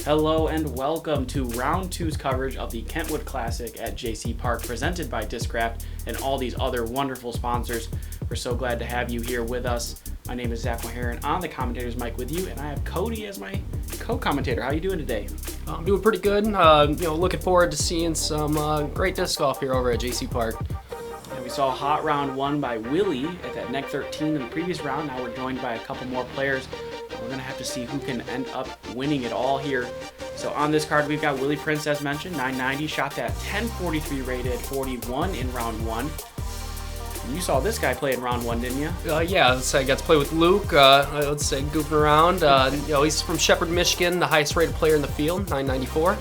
Hello and welcome to Round 2's coverage of the Kentwood Classic at JC Park, presented by Discraft and all these other wonderful sponsors. We're so glad to have you here with us. My name is Zac and on the commentator's mic with you, and I have Cody as my co-commentator. How are you doing today? I'm doing pretty good. Looking forward to seeing some great disc golf here over at JC Park. And we saw a hot round won by Willie at that neck 13 in the previous round. Now we're joined by a couple more players. We're going to have to see who can end up winning it all here. So on this card, we've got Willie Prince, as mentioned, 990, shot that 1043 rated, 41 in round 1. You saw this guy play in round 1, didn't you? Yeah, so I got to play with Luke, goofing around. He's from Shepherd, Michigan, the highest rated player in the field, 994. Yep.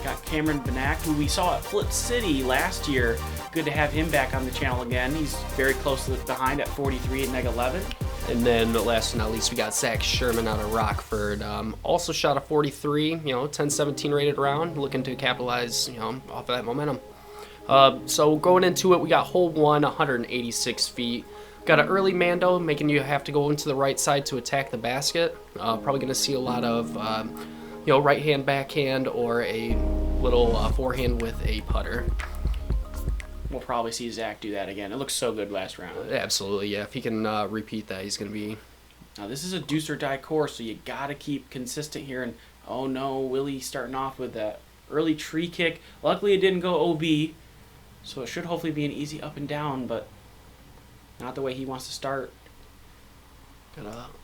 Got Cameron Benak, who we saw at Flip City last year. Good to have him back on the channel again. He's very close behind at 43 at neg 11. And then last but not least, we got Sherman out of Rockford. Also shot a 43, 1017 rated round, looking to capitalize, off of that momentum. So going into it, we got hole 1, 186 feet. Got an early Mando, making you have to go into the right side to attack the basket. Probably going to see a lot of, right hand, backhand, or a little forehand with a putter. We'll probably see Zac do that again. It looks so good last round. Absolutely, yeah. If he can repeat that, he's going to be... Now, this is a deuce or die course, so you got to keep consistent here. And, oh no, Willie starting off with that early tree kick. Luckily, it didn't go OB, so it should hopefully be an easy up and down, but not the way he wants to start.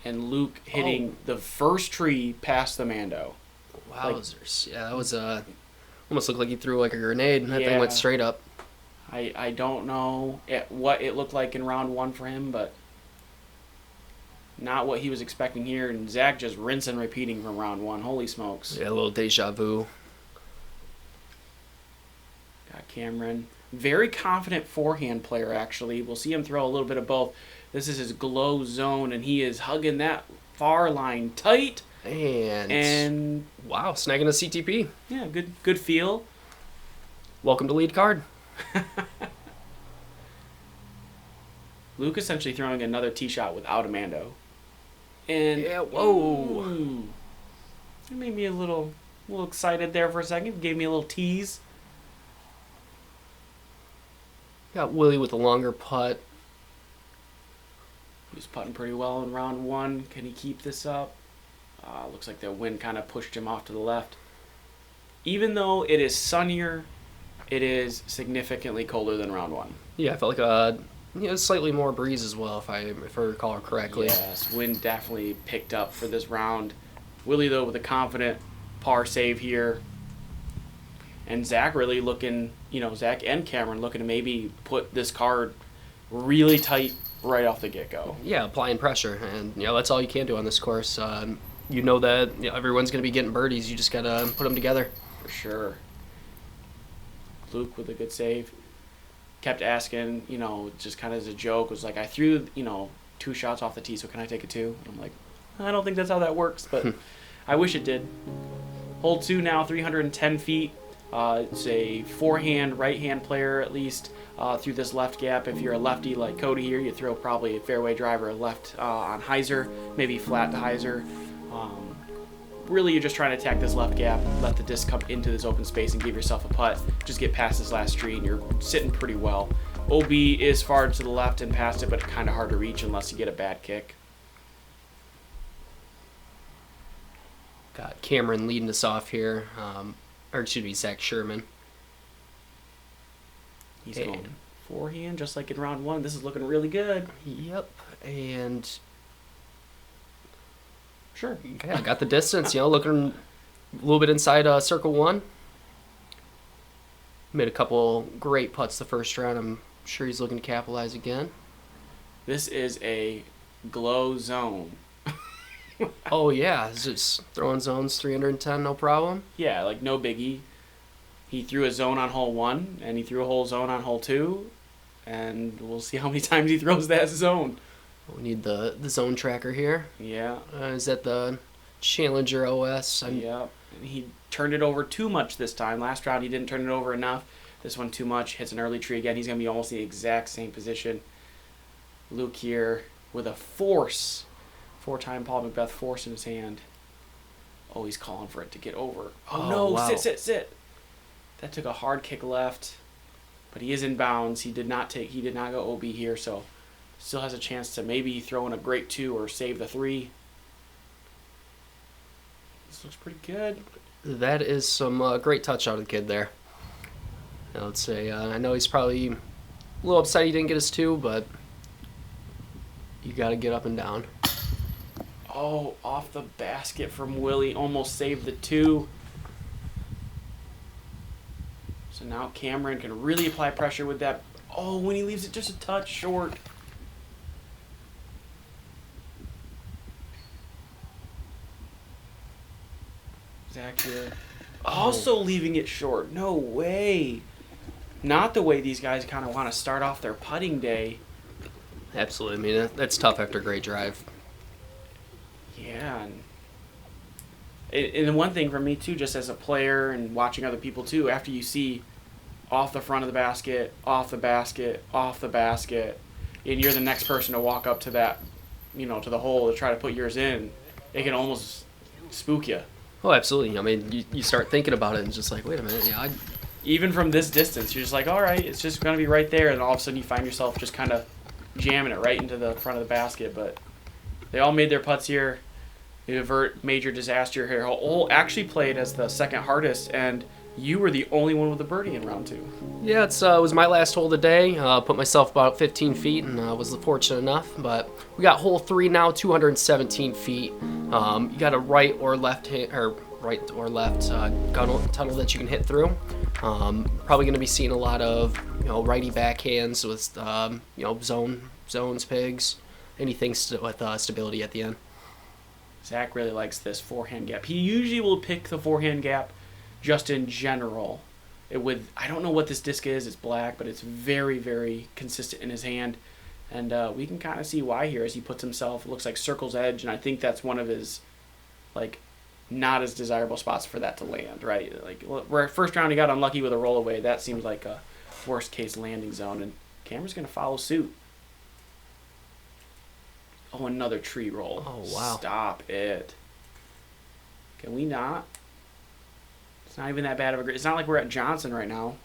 And Luke hitting the first tree past the Mando. Wowzers. Yeah, that was almost looked like he threw like a grenade, and that thing went straight up. I don't know what it looked like in round 1 for him, but not what he was expecting here. And Zac just rinse and repeating from round 1. Holy smokes. Yeah, a little deja vu. Got Cameron. Very confident forehand player, actually. We'll see him throw a little bit of both. This is his glow zone, and he is hugging that far line tight. And wow, snagging a CTP. Yeah, good feel. Welcome to lead card. Luke essentially throwing another tee shot without a Mando. And whoa. It made me a little excited there for a second. Gave me a little tease. Got Willie with a longer putt. He was putting pretty well in round 1. Can he keep this up? Looks like the wind kind of pushed him off to the left. Even though it is sunnier, it is significantly colder than round 1. Yeah, I felt like slightly more breeze as well, if I recall correctly. Yes, wind definitely picked up for this round. Willie, though, with a confident par save here. And Zac really looking, Zac and Cameron looking to maybe put this card really tight right off the get-go. Yeah, applying pressure. And, that's all you can do on this course. You know that everyone's going to be getting birdies. You just got to put them together. For sure. Luke with a good save. Kept asking, just kind of as a joke, was like, I threw, 2 shots off the tee, so can I take a 2? And I'm like, I don't think that's how that works, but I wish it did. Hole 2 now, 310 feet. It's a forehand, right-hand player, at least, through this left gap. If you're a lefty like Cody here, you throw probably a fairway driver left on hyzer, maybe flat to hyzer. Really, you're just trying to attack this left gap, let the disc come into this open space and give yourself a putt. Just get past this last tree, and you're sitting pretty well. OB is far to the left and past it, but kind of hard to reach unless you get a bad kick. Got Cameron leading us off here. Zac Sherman. He's going forehand, just like in round 1. This is looking really good. Yep, and... Sure. Yeah, got the distance, looking a little bit inside circle 1. Made a couple great putts the first round. I'm sure he's looking to capitalize again. This is a glow zone. Oh, yeah. Just throwing zones 310, no problem? Yeah, like no biggie. He threw a zone on hole 1, and he threw a whole zone on hole 2, and we'll see how many times he throws that zone. We need the zone tracker here. Yeah. Is that the Challenger OS? Yeah. He turned it over too much this time. Last round he didn't turn it over enough. This one too much. Hits an early tree again. He's going to be almost the exact same position. Luke here with a force. 4-time Paul Macbeth force in his hand. Oh, he's calling for it to get over. Oh, Oh, no, wow. sit. That took a hard kick left, but he is in bounds. He did not go OB here, so still has a chance to maybe throw in a great 2 or save the 3. This looks pretty good. That is some great touch out of the kid there. I would say, I know he's probably a little upset he didn't get his 2, but you got to get up and down. Oh, off the basket from Willie. Almost saved the 2. So now Cameron can really apply pressure with that. Oh, when he leaves it just a touch short. Zac here. Also leaving it short. No way. Not the way these guys kind of want to start off their putting day. Absolutely. I mean, that's tough after a great drive. Yeah. And one thing for me, too, just as a player and watching other people, too, after you see off the front of the basket, off the basket, off the basket, and you're the next person to walk up to that, to the hole to try to put yours in, it can almost spook you. Oh, absolutely. I mean, you start thinking about it and just like, wait a minute, Even from this distance, you're just like, all right, it's just going to be right there, and all of a sudden you find yourself just kind of jamming it right into the front of the basket. But they all made their putts here. They avert major disaster here. Hole actually played as the second hardest, and you were the only one with a birdie in round 2. Yeah, it was my last hole of the day. Put myself about 15 feet and was fortunate enough. But we got hole 3 now, 217 feet. You got a right or left tunnel that you can hit through. Probably going to be seeing a lot of righty backhands with zones, pigs, anything with stability at the end. Zac really likes this forehand gap. He usually will pick the forehand gap just in general. I don't know what this disc is. It's black, but it's very, very consistent in his hand. And we can kind of see why here as he puts himself, it looks like circle's edge, and I think that's one of his, not as desirable spots for that to land, right? Where first round he got unlucky with a roll away. That seems like a worst case landing zone, and Cameron's going to follow suit. Oh, another tree roll. Oh, wow. Stop it. Can we not? It's not even that bad of a... It's not like we're at Johnson right now.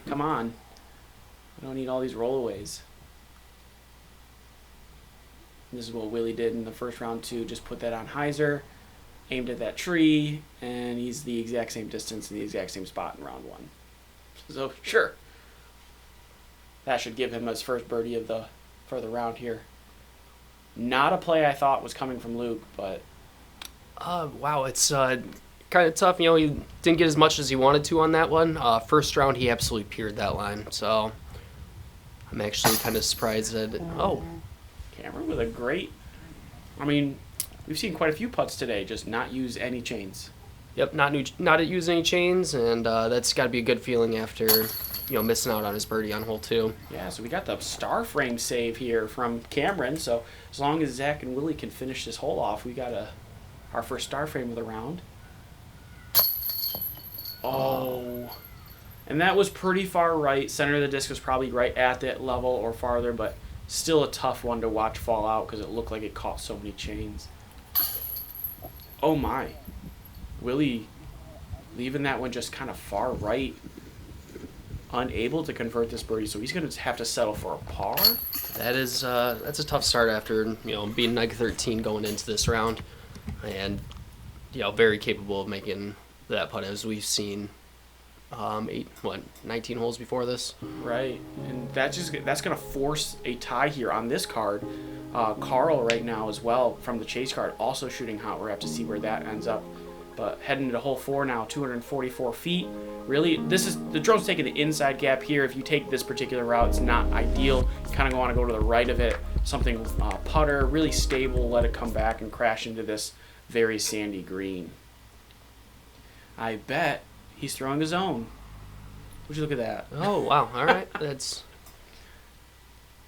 Come on. We don't need all these rollaways. This is what Willie did in the first round, too. Just put that on hyzer, aimed at that tree, and he's the exact same distance in the exact same spot in round 1. So, sure. That should give him his first birdie of the round here. Not a play I thought was coming from Luke, but... Wow, it's kind of tough. He didn't get as much as he wanted to on that one. First round, he absolutely peered that line. So I'm actually kind of surprised that... Oh. Cameron with a great... I mean, we've seen quite a few putts today just not use any chains. Yep, not use any chains, and that's got to be a good feeling after... missing out on his birdie on hole 2. Yeah, so we got the star frame save here from Cameron. So as long as Zac and Willie can finish this hole off, we got our first star frame of the round. Oh. And that was pretty far right. Center of the disc was probably right at that level or farther, but still a tough one to watch fall out because it looked like it caught so many chains. Oh my. Willie leaving that one just kind of far right. Unable to convert this birdie, so he's going to have to settle for a par. That's a tough start after being -13 going into this round, and very capable of making that putt as we've seen 19 holes before this. Right, and that's going to force a tie here on this card. Carl right now as well from the chase card also shooting hot. We're going to have to see where that ends up. But heading into hole 4 now, 244 feet. Really, the drone's taking the inside gap here. If you take this particular route, it's not ideal. You kind of want to go to the right of it. Something putter, really stable, let it come back and crash into this very sandy green. I bet he's throwing a zone. Would you look at that? Oh, wow. All right. That's...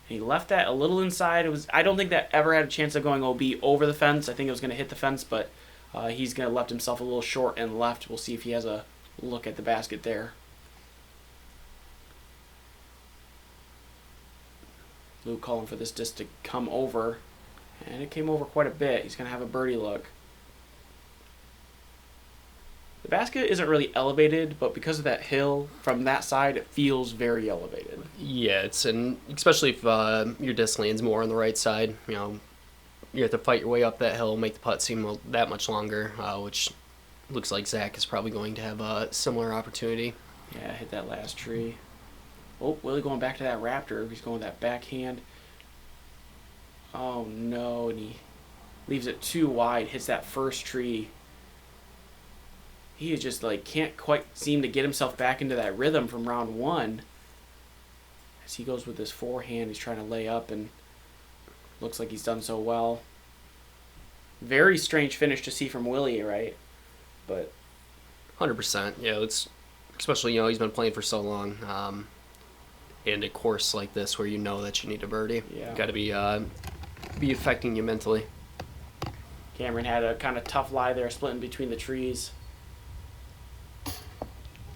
He left that a little inside. I don't think that ever had a chance of going OB over the fence. I think it was going to hit the fence, but... he's going to left himself a little short and left. We'll see if he has a look at the basket there. Luke calling for this disc to come over. And it came over quite a bit. He's going to have a birdie look. The basket isn't really elevated, but because of that hill from that side, it feels very elevated. Yeah, and especially if your disc lands more on the right side, you have to fight your way up that hill, make the putt seem that much longer, which looks like Zac is probably going to have a similar opportunity. Yeah, hit that last tree. Oh, Willie going back to that Raptor. He's going with that backhand. Oh, no, and he leaves it too wide, hits that first tree. He is just can't quite seem to get himself back into that rhythm from round 1. As he goes with his forehand, he's trying to lay up and looks like he's done so well. Very strange finish to see from Willie, right? But 100%. Yeah, it's especially he's been playing for so long, and a course like this where that you need a birdie. Yeah. Got to be affecting you mentally. Cameron had a kind of tough lie there, splitting between the trees.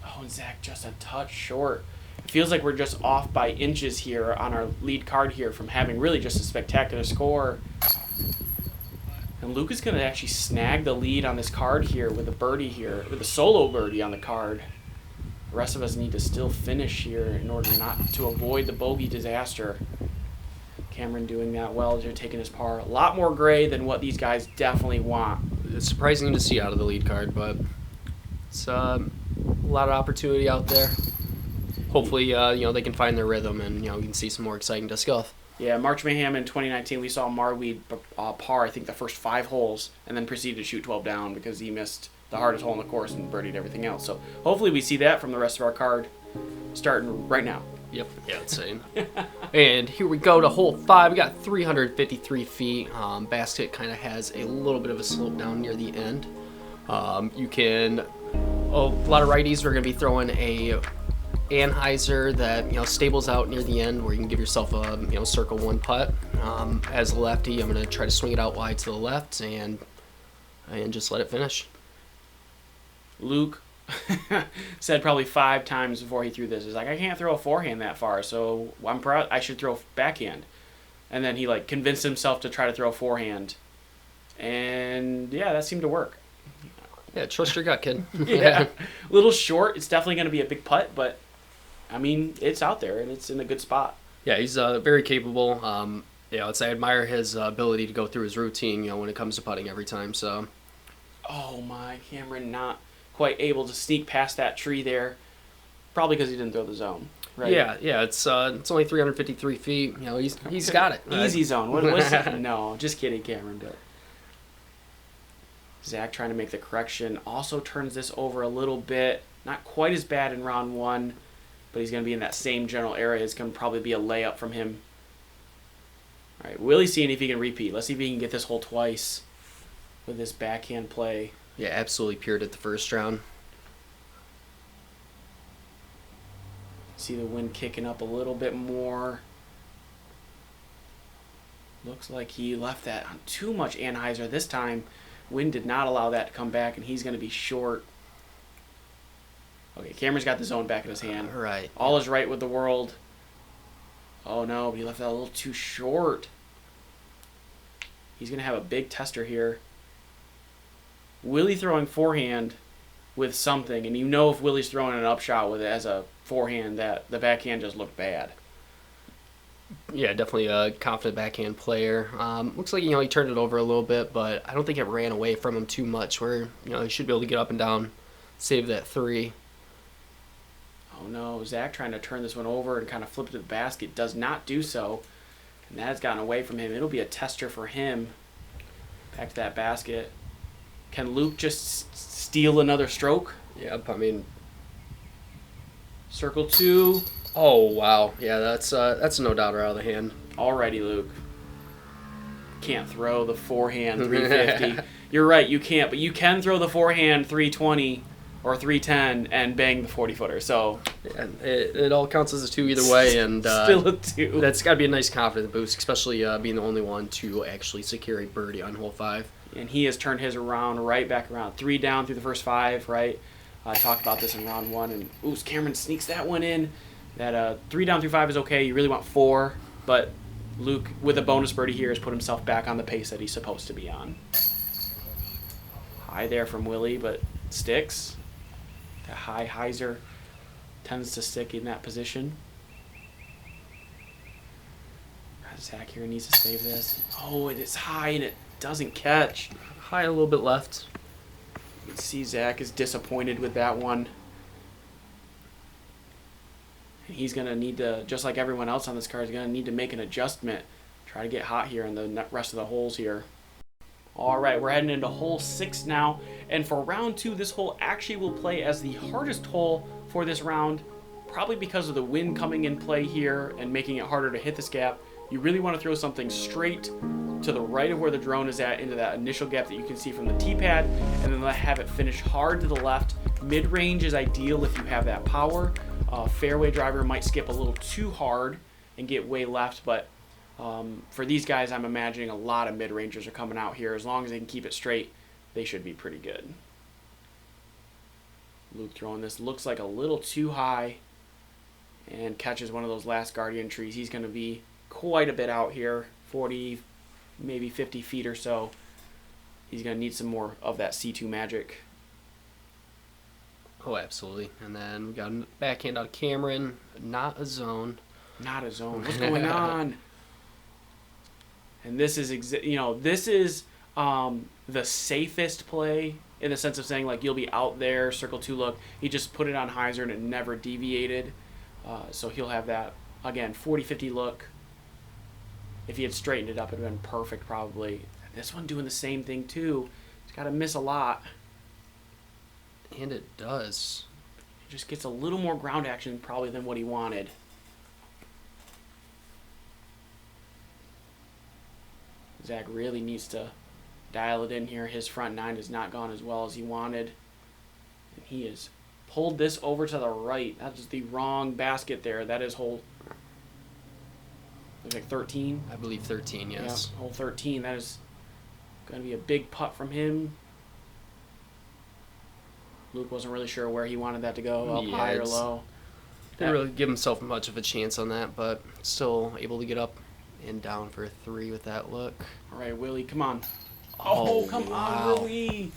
Oh, and Zac just a touch short. It feels like we're just off by inches here on our lead card here from having really just a spectacular score. And Luke is going to actually snag the lead on this card here with a birdie here, with a solo birdie on the card. The rest of us need to still finish here in order not to avoid the bogey disaster. Cameron doing that well. They're taking his par. A lot more gray than what these guys definitely want. It's surprising to see out of the lead card, but it's a lot of opportunity out there. Hopefully, they can find their rhythm and, we can see some more exciting disc golf. Yeah, March Mayhem in 2019, we saw Marweed par, I think, the first 5 holes, and then proceeded to shoot 12 down because he missed the hardest hole in the course and birdied everything else. So hopefully we see that from the rest of our card starting right now. Yep, yeah, insane. And here we go to hole 5. We got 353 feet. Basket kind of has a little bit of a slope down near the end. You can, a lot of righties are going to be throwing a Anheuser that stables out near the end where you can give yourself a circle 1 putt. As a lefty, I'm going to try to swing it out wide to the left and just let it finish. Luke said probably 5 times before he threw this. He's like, I can't throw a forehand that far, so I'm proud. I should throw backhand. And then he convinced himself to try to throw a forehand, and yeah, that seemed to work. Yeah, trust your gut, kid. Yeah, a little short. It's definitely going to be a big putt, but I mean, it's out there and it's in a good spot. Yeah, he's very capable. I admire his ability to go through his routine. When it comes to putting every time. So. Oh my, Cameron not quite able to sneak past that tree there, probably because he didn't throw the zone. Right? Yeah. It's only 353 feet. He's got it. Right? Easy zone. What's that? No, just kidding, Cameron. But Zac trying to make the correction. Also turns this over a little bit. Not quite as bad in round 1, but he's going to be in that same general area. It's going to probably be a layup from him. All right, Willie's seeing if he can repeat. Let's see if he can get this hole twice with this backhand play. Yeah, absolutely pured at the first round. See the wind kicking up a little bit more. Looks like he left that on too much Anheuser this time. Wind did not allow that to come back, and he's going to be short. Okay, Cameron's got the zone back in his hand. Right. All is right with the world. Oh no, but he left that a little too short. He's going to have a big tester here. Willie throwing forehand with something, and if Willie's throwing an upshot with it as a forehand, that the backhand just looked bad. Yeah, definitely a confident backhand player. Looks like he turned it over a little bit, but I don't think it ran away from him too much. Where he should be able to get up and down, save that 3. Oh no, Zac trying to turn this one over and kind of flip it to the basket, does not do so, and that has gotten away from him. It'll be a tester for him. Back to that basket. Can Luke just steal another stroke? Yeah, I mean, circle 2. Oh wow, yeah, that's no doubt out of the hand. Alrighty, Luke. Can't throw the forehand 350. You're right, you can't, but you can throw the forehand 320 or 310 and bang the 40-footer. So yeah, it all counts as a 2 either way, and still a 2. That's got to be a nice confidence boost, especially being the only one to actually secure a birdie on hole 5. And he has turned his around right back around. 3 down through the first 5, right? I talked about this in round 1, and Cameron sneaks that one in. That 3 down through 5 is okay. You really want 4, but Luke, with a bonus birdie here, has put himself back on the pace that he's supposed to be on. High there from Willie, but sticks. A high hyzer tends to stick in that position. Zac here needs to save this. Oh, it is high and it doesn't catch. High, a little bit left. You can see Zac is disappointed with that one. And he's going to need to, just like everyone else on this card, he's going to need to make an adjustment. Try to get hot here in the rest of the holes here. All right, we're heading into hole 6 now. And for round 2, this hole actually will play as the hardest hole for this round, probably because of the wind coming in play here and making it harder to hit this gap. You really want to throw something straight to the right of where the drone is at, into that initial gap that you can see from the tee pad, and then have it finish hard to the left. Mid-range is ideal if you have that power. Fairway driver might skip a little too hard and get way left, but for these guys, I'm imagining a lot of mid-rangers are coming out here. As long as they can keep it straight, they should be pretty good. Luke throwing this, looks like a little too high, and catches one of those last guardian trees. He's going to be quite a bit out here, 40, maybe 50 feet or so. He's going to need some more of that C2 magic. Oh, absolutely. And then we got a backhand out of Cameron. Not a zone. Not a zone. What's going on? And this is, this is the safest play in the sense of saying, like, you'll be out there, circle 2 look. He just put it on hyzer and it never deviated. So he'll have that, again, 40-50 look. If he had straightened it up, it would have been perfect probably. This one doing the same thing too. He's got to miss a lot. And it does. He just gets a little more ground action probably than what he wanted. Zac really needs to dial it in here. His front 9 has not gone as well as he wanted. And he has pulled this over to the right. That's the wrong basket there. That is hole, looks like 13. I believe 13, yes. Yeah, hole 13. That is going to be a big putt from him. Luke wasn't really sure where he wanted that to go, up high or low. Didn't really give himself much of a chance on that, but still able to get up and down for a 3 with that look. All right, Willie, come on. Oh, come on, wow. Willie.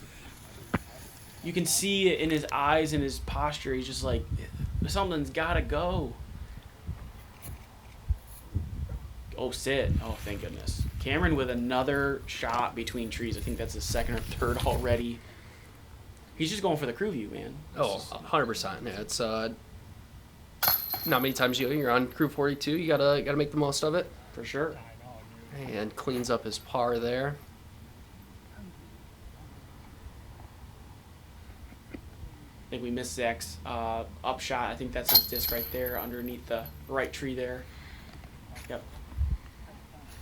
You can see it in his eyes and his posture. He's just like, something's got to go. Oh, sit. Oh, thank goodness. Cameron with another shot between trees. I think that's his second or third already. He's just going for the crew view, man. Oh, 100%. Yeah, it's not many times you're on crew 42. You gotta make the most of it. For sure. And cleans up his par there. I think we missed Zac's up shot. I think that's his disc right there underneath the right tree there. Yep.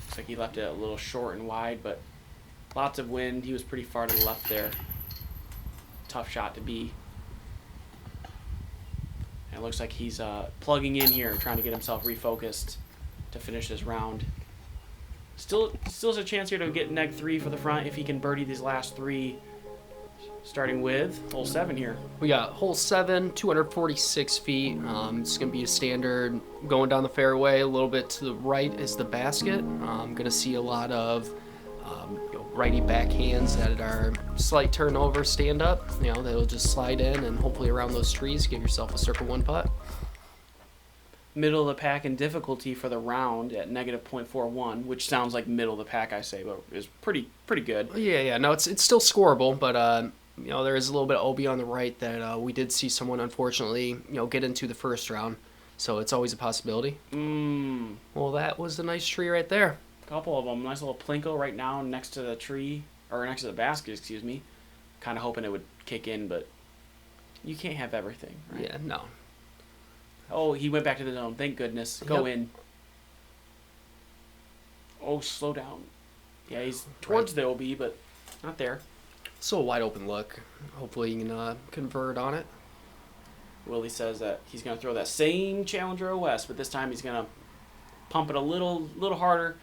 Looks like he left it a little short and wide, but lots of wind. He was pretty far to the left there. Tough shot to be. And it looks like he's plugging in here, trying to get himself refocused to finish this round. Still has a chance here to get neg 3 for the front if he can birdie these last 3, starting with hole 7 here. We got hole 7, 246 feet. It's going to be a standard going down the fairway. A little bit to the right is the basket. I'm going to see a lot of righty backhands that are slight turnover, stand up. They'll just slide in and hopefully around those trees give yourself a circle 1 putt. Middle of the pack in difficulty for the round at negative 0.41, which sounds like middle of the pack, I say, but is pretty good. Yeah. No, it's still scoreable, but there is a little bit of OB on the right that we did see someone unfortunately get into the first round, so it's always a possibility. Well, that was a nice tree right there. A couple of them, nice little plinko right now next to the tree, or next to the basket, excuse me. Kind of hoping it would kick in, but you can't have everything, right? Yeah, no. Oh, he went back to the zone. Thank goodness. Go in. Oh, slow down. Yeah, he's towards the OB, but not there. So a wide open look. Hopefully you can convert on it. Willie says that he's going to throw that same Challenger OS, but this time he's going to pump it a little harder.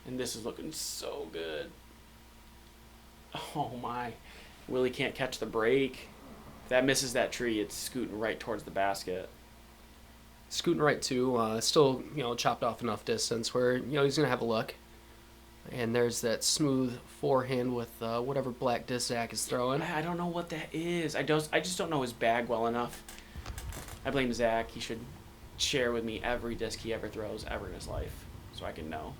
And this is looking so good. Oh, my. Willie can't catch the break. If that misses that tree, it's scooting right towards the basket. Scooting right too. Still, chopped off enough distance where, he's going to have a look. And there's that smooth forehand with whatever black disc Zac is throwing. I don't know what that is. I just don't know his bag well enough. I blame Zac. He should share with me every disc he ever throws ever in his life, so I can know.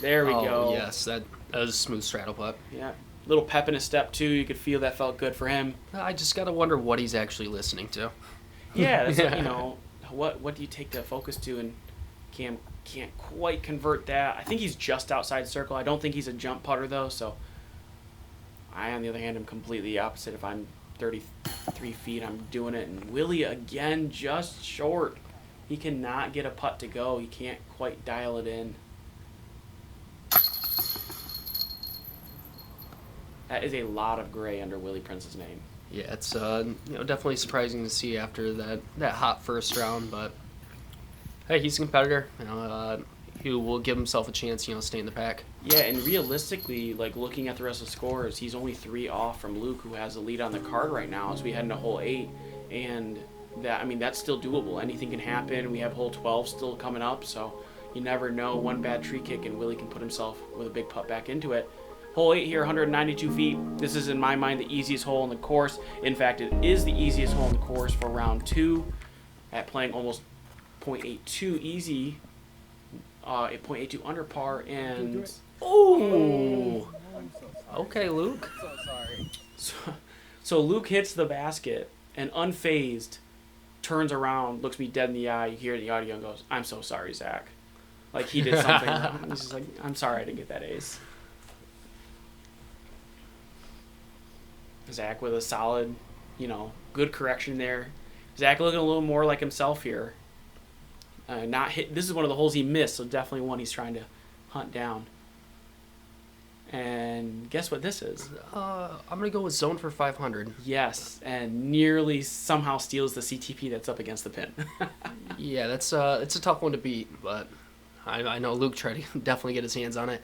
There we go. Oh yes, that was a smooth straddle putt. Yeah, little pep in his step too. You could feel that felt good for him. I just gotta wonder what he's actually listening to. Yeah, that's like, what do you take the focus to, and Cam can't quite convert that. I think he's just outside circle. I don't think he's a jump putter though, so I, on the other hand, am completely opposite. If I'm 33 feet, I'm doing it. And Willie, again, just short. He cannot get a putt to go. He can't quite dial it in. That is a lot of gray under Willie Prince's name. Yeah, it's definitely surprising to see after that hot first round, but hey, he's a competitor. He will give himself a chance, stay in the pack. Yeah, and realistically, like looking at the rest of the scores, he's only 3 off from Luke, who has the lead on the card right now as we head into hole 8, and that's still doable. Anything can happen. We have hole 12 still coming up, so you never know. One bad tree kick and Willie can put himself with a big putt back into it. Hole 8 here, 192 feet. This is, in my mind, the easiest hole in the course. In fact, it is the easiest hole in the course for round 2 at playing almost .82 easy, 0.82 under par, and... Oh! Okay, Luke. So sorry. So Luke hits the basket and, unfazed, turns around, looks me dead in the eye. You hear the audio and goes, "I'm so sorry, Zac." Like he did something wrong. He's just like, "I'm sorry I didn't get that ace." Zac with a solid, good correction there. Zac looking a little more like himself here. Not hit. This is one of the holes he missed, so definitely one he's trying to hunt down. And guess what this is? I'm gonna go with zone for 500. Yes, and nearly somehow steals the CTP that's up against the pin. Yeah, it's a tough one to beat, but I know Luke tried to definitely get his hands on it.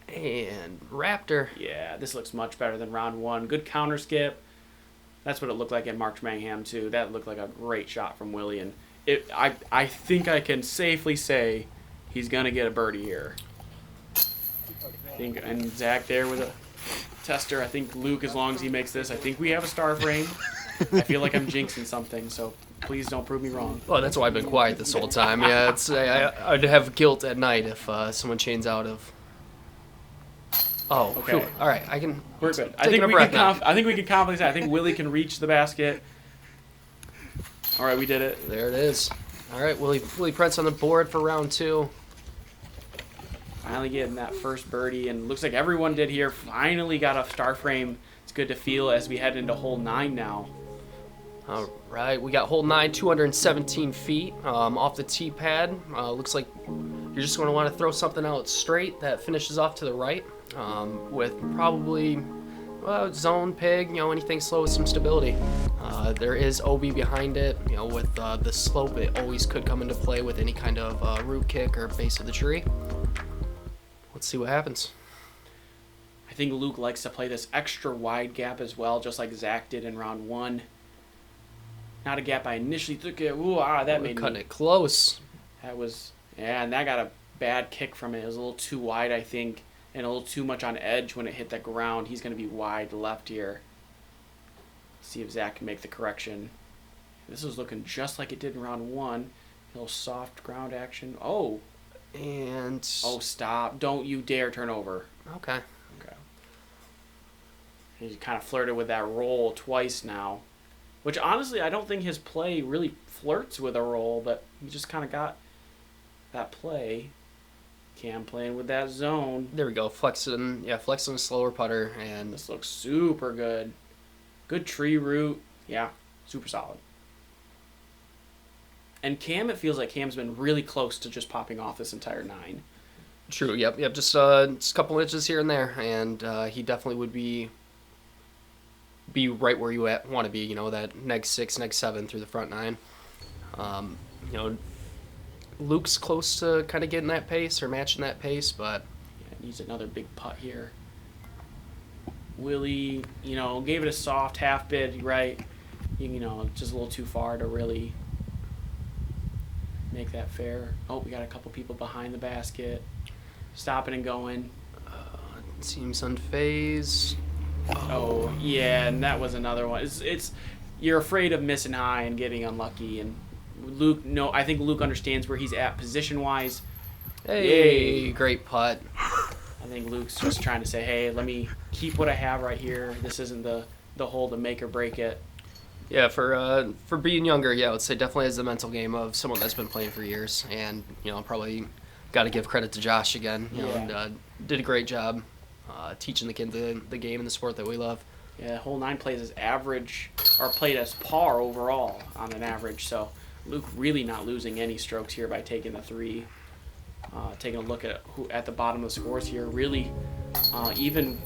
And Raptor. Yeah, this looks much better than round 1. Good counter skip. That's what it looked like in March Mangham too. That looked like a great shot from Willie, and I think I can safely say he's gonna get a birdie here. And Zac there with a tester. I think Luke, as long as he makes this, I think we have a star frame. I feel like I'm jinxing something, so please don't prove me wrong. Well, that's why I've been quiet this whole time. Yeah, I'd have guilt at night if someone chains out of. Oh, okay. Whew. All right, I can. We're good. I think we can confidently say I think Willie can reach the basket. All right, we did it. There it is. All right, Willie Prince on the board for round 2. Finally getting that first birdie, and looks like everyone did here. Finally got a star frame. It's good to feel as we head into hole 9 now. All right, we got hole 9, 217 feet off the tee pad. Looks like you're just going to want to throw something out straight that finishes off to the right with probably zone, pig, anything slow with some stability. There is OB behind it, with the slope. It always could come into play with any kind of root kick or base of the tree. Let's see what happens. I think Luke likes to play this extra wide gap as well, just like Zac did in round 1. Not a gap I initially took it. That made me cutting it close. And that got a bad kick from it. It was a little too wide, I think, and a little too much on edge when it hit the ground. He's going to be wide left here. See if Zac can make the correction. This was looking just like it did in round 1. A little soft ground action. Oh, stop. Don't you dare turn over. Okay. He kind of flirted with that roll twice now, which honestly I don't think his play really flirts with a roll, but he just kind of got that play. Cam playing with that zone. There we go. Flexing a slower putter, and this looks super good. Good tree root. Yeah, super solid. And Cam, it feels like Cam's been really close to just popping off this entire 9. True. Yep. Just a couple inches here and there, and he definitely would be right where you want to be. That neg 6, neg 7 through the front 9. Luke's close to kind of getting that pace or matching that pace, but needs another big putt here. Willie, gave it a soft half bid, right? Just a little too far to really make that fair. Oh, we got a couple people behind the basket. stopping and going. Seems unfazed. Oh yeah, and that was another one. It's you're afraid of missing high and getting unlucky, and Luke. No, I think Luke understands where he's at position wise. Hey, great putt. I think Luke's just trying to say, hey, let me keep what I have right here. This isn't the hole to make or break it. Yeah, for being younger, yeah, I would say definitely has the mental game of someone that's been playing for years, and probably got to give credit to Josh again. And did a great job teaching the kid the game and the sport that we love. Yeah, hole 9 plays as average, or played as par overall on an average. So Luke really not losing any strokes here by taking the 3. Taking a look at who at the bottom of the scores here, really even.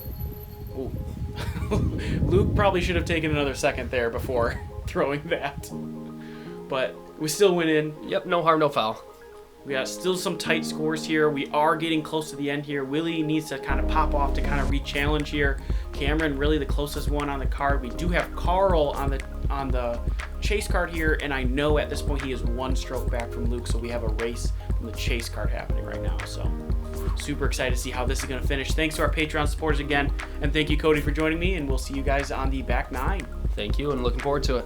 Ooh. Luke probably should have taken another second there before throwing that, but we still went in. Yep, no harm, no foul. We got still some tight scores here. We are getting close to the end here. Willie needs to kind of pop off to kind of re-challenge here. Cameron really the closest one on the card. We do have Carl on the chase card here, and I know at this point he is 1 stroke back from Luke, so we have a race from the chase card happening right now. So super excited to see how this is going to finish. Thanks to our Patreon supporters again, and thank you, Cody, for joining me, and we'll see you guys on the back 9. Thank you, and looking forward to it.